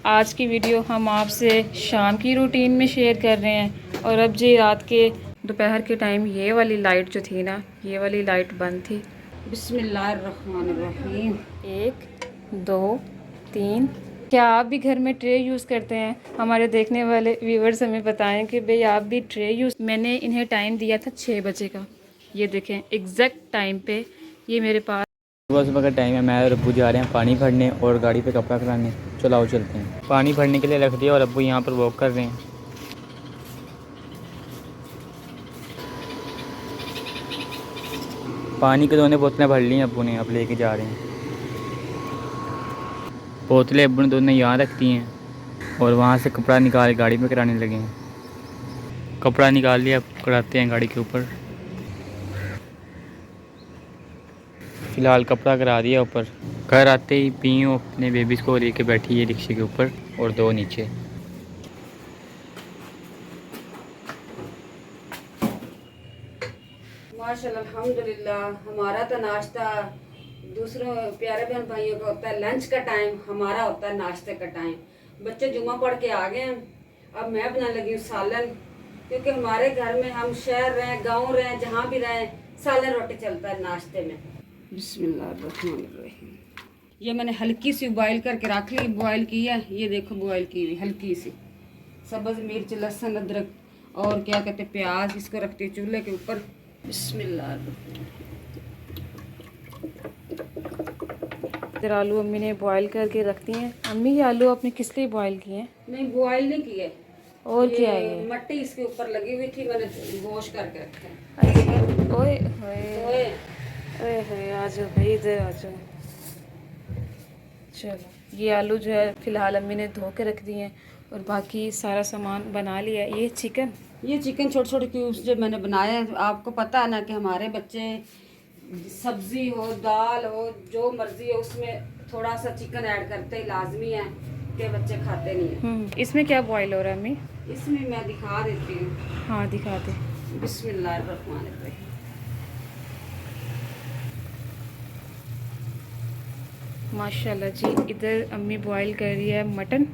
आज की वीडियो हम आपसे शाम की रूटीन में शेयर कर रहे हैं। और अब जी रात के दोपहर के टाइम ये वाली लाइट जो थी ना, ये वाली लाइट बंद थी। बिस्मिल्लाहिर्रहमानिर्रहीम। 1 2 3। क्या आप भी घर में ट्रे यूज़ करते हैं? हमारे देखने वाले व्यूवर्स हमें बताएं कि भाई आप भी ट्रे यूज़। मैंने इन्हें टाइम दिया था 6 बजे का। ये देखें एग्जैक्ट टाइम पे ये मेरे पास। सुबह सुबह का टाइम है। मैं और अब्बू जा रहे हैं पानी भरने और गाड़ी पे कपड़ा कराने। चलो आओ चलते हैं। पानी भरने के लिए रख दिया और अब्बू यहाँ पर वॉक कर रहे हैं। पानी की दोनों बोतलें भर ली हैं अब्बू ने, अब लेके जा रहे हैं। बोतलें अब्बू ने दोनों यहाँ रख दी हैं और वहाँ से कपड़ा निकाल गाड़ी में कराने लगे हैं। कपड़ा निकाल लिया, अब कराते हैं गाड़ी के ऊपर। फ़िलहाल कपड़ा करा दिया ऊपर। घर आते ही पीयूँ अपने बेबीज़ को लेके बैठी है रिक्शे के ऊपर और 2 नीचे। माशाल्लाह अल्हम्दुलिल्लाह। हमारा तो नाश्ता दूसरों प्यारे बहन भाइयों का होता है लंच का टाइम, हमारा होता है नाश्ते का टाइम। बच्चे जुमा पढ़ के आ गए हैं। अब मैं बनाने लगी हूँ सालन, क्योंकि हमारे घर में हम शहर रहें गांव रहें जहाँ भी रहें सालन रोटी चलता है नाश्ते में। बिस्मिल्लाहिर्रहमानिर्रहीम। ये मैंने हल्की सी बॉयल करके रख ली, बॉयल की है, ये देखो बॉयल की हुई हल्की सी। सब्ज़ मिर्च लहसुन अदरक और क्या कहते प्याज, इसको रखती हूँ चूल्हे के ऊपर। बिस्मिल्लाह। इधर आलू अम्मी ने बॉईल करके रख दिए हैं। अम्मी ये आलू आपने किस लिए बॉईल किए हैं? नहीं बॉयल नहीं किए। और क्या है ये? मट्टी इसके ऊपर लगी हुई थी, मैंने वॉश करके रखा है। अच्छा, ओए होए ओए होए, आ जाओ भाई इधर आ जाओ। चलो ये आलू जो है फ़िलहाल अम्मी ने धो के रख दिए हैं और बाकी सारा सामान बना लिया। ये चिकन छोटे छोटे क्यूब्स जो मैंने बनाए हैं। आपको पता है ना कि हमारे बच्चे सब्जी हो दाल हो जो मर्जी हो उसमें थोड़ा सा चिकन ऐड करते ही लाजमी है कि बच्चे खाते नहीं है। इसमें क्या बॉईल हो रहा है अम्मी? इसमें मैं दिखा देती हूँ। हाँ दिखा दे। बिस्मिल्लाहिर्रहमानिर्रहीम। माशाल्लाह जी, इधर अम्मी बॉईल कर रही है मटन।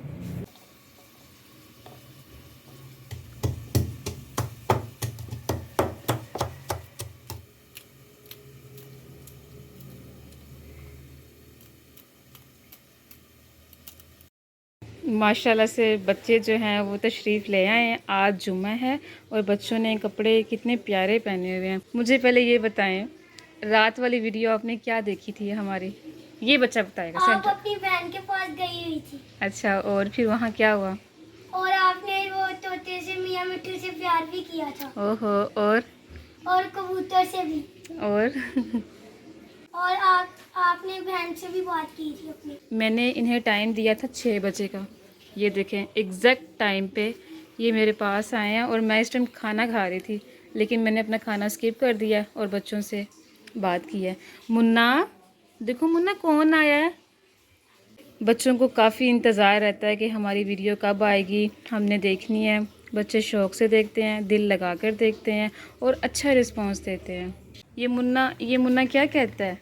माशाल्लाह से बच्चे जो हैं वो तशरीफ़ ले आए हैं। आज जुम्मा है और बच्चों ने कपड़े कितने प्यारे पहने हुए हैं। मुझे पहले ये बताएं, रात वाली वीडियो आपने क्या देखी थी हमारी? ये बच्चा बताएगा। आप अपनी बहन के पास गई हुई थी। अच्छा, और फिर वहाँ क्या हुआ? और आपने वो तोते से मियाँ मिट्टू से प्यार भी किया था। ओहो, और कबूतर से भी। और और आपने बहन से भी बात की थी अपनी। मैंने इन्हें टाइम दिया था 6 बजे का। ये देखें एग्जैक्ट टाइम पे ये मेरे पास आए हैं और मैं इस टाइम खाना खा रही थी, लेकिन मैंने अपना खाना स्किप कर दिया और बच्चों से बात की है। मुन्ना देखो, मुन्ना कौन आया है। बच्चों को काफ़ी इंतज़ार रहता है कि हमारी वीडियो कब आएगी, हमने देखनी है। बच्चे शौक़ से देखते हैं, दिल लगा कर देखते हैं और अच्छा रिस्पॉन्स देते हैं। ये मुन्ना क्या कहता है?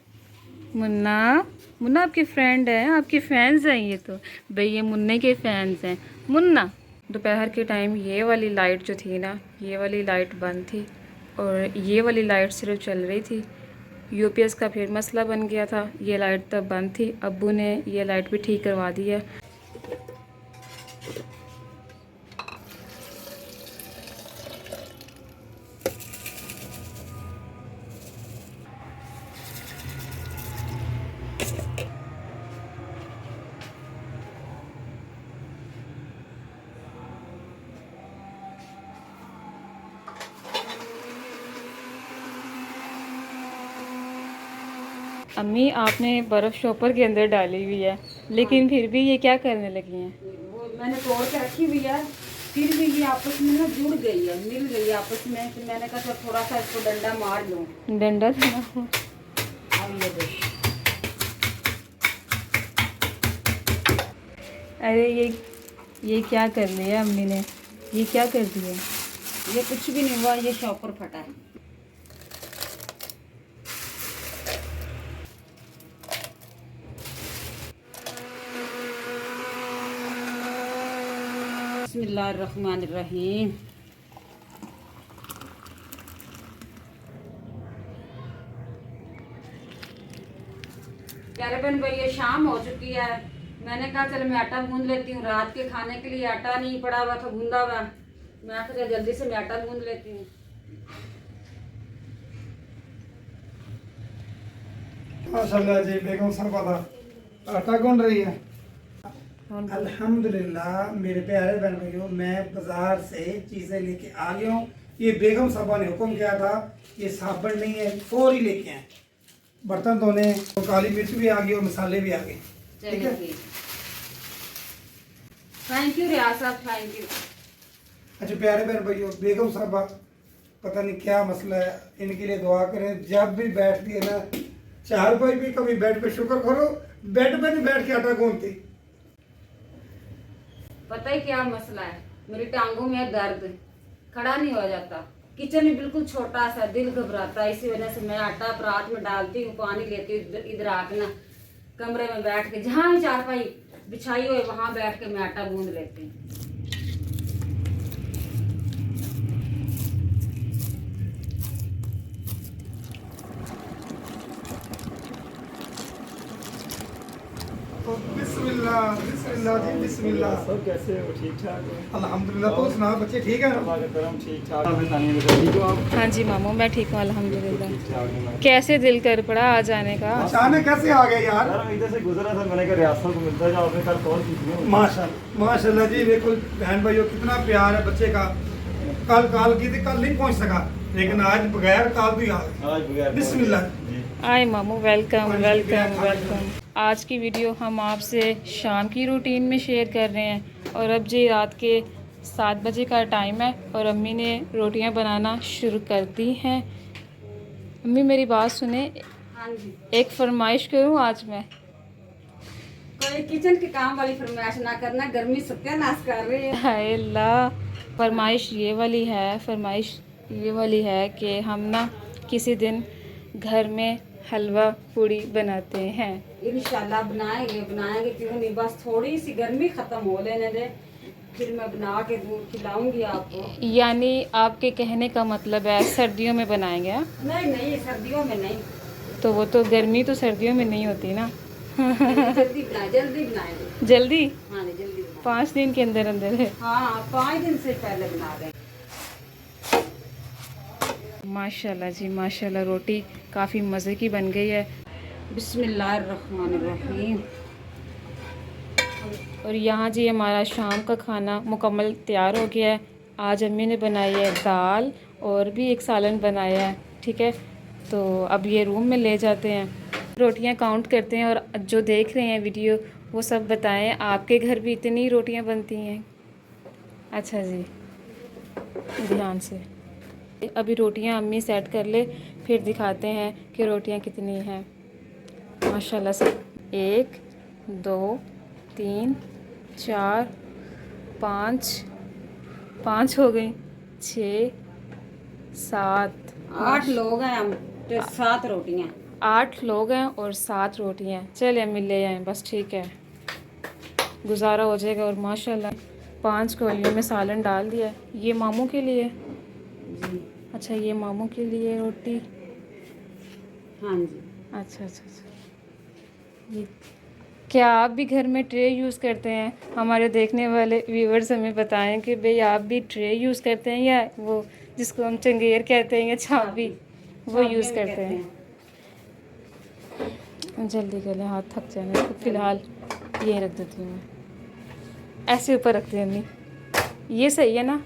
मुन्ना आपके फ्रेंड है, आपके फैंस हैं ये तो। भाई ये मुन्ने के फैंस हैं। मुन्ना दोपहर के टाइम ये वाली लाइट जो थी ना, ये वाली लाइट बंद थी और ये वाली लाइट सिर्फ चल रही थी। यूपीएस का फिर मसला बन गया था। ये लाइट तब बंद थी, अब्बू ने ये लाइट भी ठीक करवा दी है। अम्मी आपने बर्फ़ शॉपर के अंदर डाली हुई है, लेकिन फिर भी ये क्या करने लगी हैं? वो मैंने तोड़ के रखी हुई है, फिर भी ये आपस में ना जुड़ गई है, मिल गई है आपस में। फिर मैंने कहा थोड़ा सा इसको डंडा मार लूँ। डंडा था। अब ये देखो। अरे ये क्या कर लिया अम्मी ने? ये क्या कर दिया? ये कुछ भी नहीं हुआ, ये शॉपर फटा है। बिस्मिल्लाहिर्रहमानिर्रहीम। प्यारे बहन भाई, ये शाम हो चुकी है। मैंने कहा चल मैं आटा गूंद लेती हूँ। रात के खाने के लिए आटा नहीं पड़ा हुआ था, गूंदा हुआ। मैं कहा जल्दी से मैं आटा गूंद लेती हूँ। माशाल्लाह जी, बेगम साहब आटा गूंद रही है। अल्हम्दुलिल्लाह मेरे प्यारे बहन भाइयों, मैं बाजार से चीज़ें लेके आ गया हूँ। ये बेगम साहबा ने हुक्म किया था, ये साबुन नहीं है, फौरी लेके आए। बर्तन धोने, तो काली मिर्च भी आ गई और मसाले भी आ गए। ठीक है, थैंक यू रियाज साहब, थैंक यू। अच्छा प्यारे बहन भाइयों, बेगम साहबा पता नहीं क्या मसला है, इनके लिए दुआ करें। जब भी बैठती है ना, चार भाई भी कभी बेड पे, शुक्र करो बेड पे नहीं बैठ के आटा गूंदती। पता ही क्या मसला है, मेरी टांगों में दर्द, खड़ा नहीं हो जाता। किचन में बिल्कुल छोटा सा, दिल घबराता है। इसी वजह से मैं आटा परात में डालती हूँ, पानी लेती हूँ, इधर आके ना कमरे में बैठ के, जहाँ भी चारपाई बिछाई हुई वहाँ बैठ के मैं आटा गूंद लेती हूँ। तो बिस्मिल्लाह बिस्मिल्लाह जी, बिस्मिल्लाह। सब कैसे हो? ठीक ठाक हो? अल्हम्दुलिल्लाह। तो सुना बच्चे ठीक है ना? अल्लाह का करम, ठीक ठाक। हमें तानी में ठीक हो आप? हाँ जी मामू, मैं ठीक हूँ अल्हम्दुलिल्लाह। ठीक ठाक हूँ मैं। कैसे दिल कर पड़ा आ जाने का? अचानक कैसे आ गए यार? यार मैं इधर से गुजरा था, मैंने कहा रियासत को मिलता जाओ, आपने कल कॉल की थी। माशाल्लाह माशाल्लाह जी, बिल्कुल बहन भाइयों कितना प्यार है बच्चे का। कल कॉल की थी, कल नहीं पहुंच सका, लेकिन आज बगैर कॉल भी आ गए। आज बगैर बिस्मिल्लाह। जी। आए मामू, वेलकम वेलकम वेलकम। आज की वीडियो हम आपसे शाम की रूटीन में शेयर कर रहे हैं। और अब जी रात के 7 बजे का टाइम है और अम्मी ने रोटियां बनाना शुरू कर दी हैं। अम्मी मेरी बात सुने, हाँ जी, एक फरमाइश करूं आज मैं? कोई किचन के काम वाली फरमाइश ना करना, गर्मी सत्यानाश कर रही है। हाय अल्लाह, फरमाइश ये वाली है कि हम ना किसी दिन घर में हलवा पूड़ी बनाते हैं। इंशाल्लाह बनाएंगे बनाएंगे, क्यों नहीं। बस थोड़ी सी गर्मी खत्म हो लेने दे, फिर मैं बना के दूध खिलाऊंगी आपको। यानी आपके कहने का मतलब है सर्दियों में बनाएंगे? हाँ? नहीं नहीं, सर्दियों में नहीं। तो वो तो गर्मी तो सर्दियों में नहीं होती ना। जल्दी बनाए, जल्दी बनाएंगे। जल्दी? हाँ जी, जल्दी बनाए। 5 दिन के अंदर अंदर है? हाँ, 5 दिन से पहले बना दें। माशाल्लाह जी माशाल्लाह, रोटी काफ़ी मज़े की बन गई है। बिस्मिल्लाहिर्रहमानिर्रहीम। और यहाँ जी हमारा शाम का खाना मुकम्मल तैयार हो गया है। आज अम्मी ने बनाई है दाल और भी एक सालन बनाया है। ठीक है, तो अब ये रूम में ले जाते हैं, रोटियां काउंट करते हैं। और जो देख रहे हैं वीडियो वो सब बताएं, आपके घर भी इतनी रोटियां बनती हैं? अच्छा जी, ध्यान से। अभी रोटियां अम्मी सेट कर ले, फिर दिखाते हैं कि रोटियां कितनी हैं। माशाल्लाह से 1 2 3 4 5 हो गई, 6 7 8 लोग हैं हम, तो 7 रोटियां। 8 लोग हैं और 7 रोटियां। चले अम्मी ले आए, बस ठीक है, गुजारा हो जाएगा। और माशाल्लाह 5 कौलियों में सालन डाल दिया। ये मामू के लिए? अच्छा, ये मामू के लिए रोटी। हाँ जी। अच्छा अच्छा अच्छा। ये क्या आप भी घर में ट्रे यूज़ करते हैं? हमारे देखने वाले व्यूअर्स हमें बताएं कि भाई आप भी ट्रे यूज़ करते हैं या वो जिसको हम चंगेर कहते हैं या छाबी, वो यूज़ करते हैं? जल्दी कर लें, हाथ थक जाए। मैं फ़िलहाल ये रख देती हूँ, ऐसे ऊपर रखते हैं अम्मी, ये सही है ना?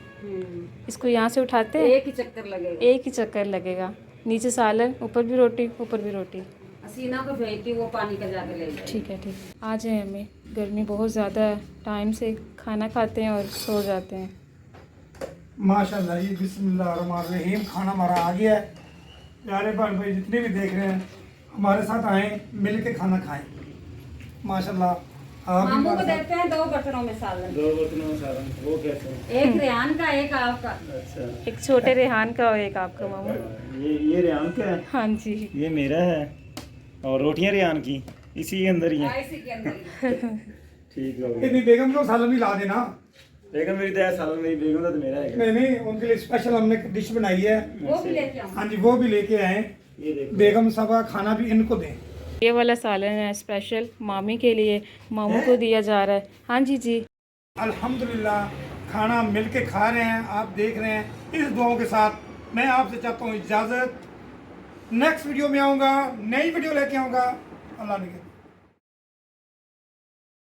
इसको यहाँ से उठाते हैं, एक ही चक्कर लगेगा। एक ही चक्कर लगेगा। नीचे सालन, ऊपर भी रोटी, ऊपर भी रोटी। हसीना को भेजती, वो पानी का जाके ले जाए। ठीक है ठीक। आ जाए अम्मी, गर्मी बहुत ज़्यादा है, टाइम से खाना खाते हैं और सो जाते हैं। माशाल्लाह जी, बिस्मिल्लाहिर्रहमानिर्रहीम। खाना हमारा आ गया है। प्यारे बहन भाई जितने भी देख रहे हैं, हमारे साथ आए, मिल के खाना खाएं। माशाल्लाह आप भी मामू को हमारे साथ- देते हैं 2 बर्तनों में सालन, 2 बर्तनों में सालन, वो कैसे? एक रेहान का, एक आपका। अच्छा, एक छोटे रेहान का और एक आपका मामू। ये रेहान का है, हाँ जी। ये मेरा है, और रोटियां रेहान की इसी के अंदर ही हैं। इसी के अंदर ही। ठीक हो गया। इतनी बेगम को सालन भी ला देना। बेगम मेरी तो है साल मेरी बेगम का तो मेरा है। नहीं नहीं, उनके लिए स्पेशल हमने डिश बनाई है। वो भी लेके आऊँ। हाँ जी, वो भी लेके आए। ये देखो बेगम साहबा खाना भी इनको दें। ये वाला सालन है स्पेशल मामी के लिए, मामू को दिया जा रहा है। हाँ जी जी। अल्हम्दुलिल्लाह खाना मिल के खा रहे हैं, आप देख रहे हैं। इस दुआओं के साथ मैं आपसे चाहता हूँ इजाज़त। नेक्स्ट वीडियो में आऊँगा, नई वीडियो लेके आऊँगा। अल्लाह ने